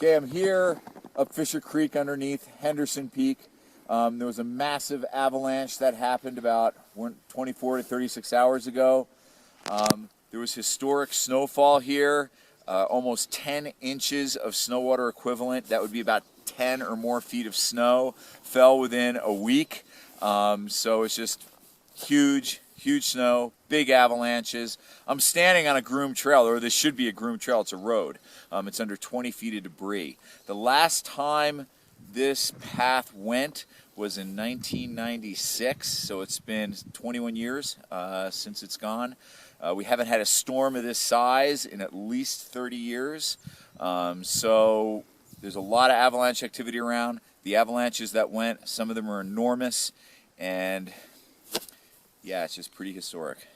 Okay, I'm here up Fisher Creek underneath Henderson Peak. There was a massive avalanche that happened about 24 to 36 hours ago. There was historic snowfall here, almost 10 inches of snow water equivalent. That would be about 10 or more feet of snow fell within a week. So it's just huge snow, big avalanches. I'm standing on a groomed trail, or this should be a groomed trail. It's a road. It's under 20 feet of debris. The last time this path went was in 1996, so it's been 21 years since it's gone. We haven't had a storm of this size in at least 30 years. So there's a lot of avalanche activity around. The avalanches that went, some of them are enormous, and yeah, it's just pretty historic.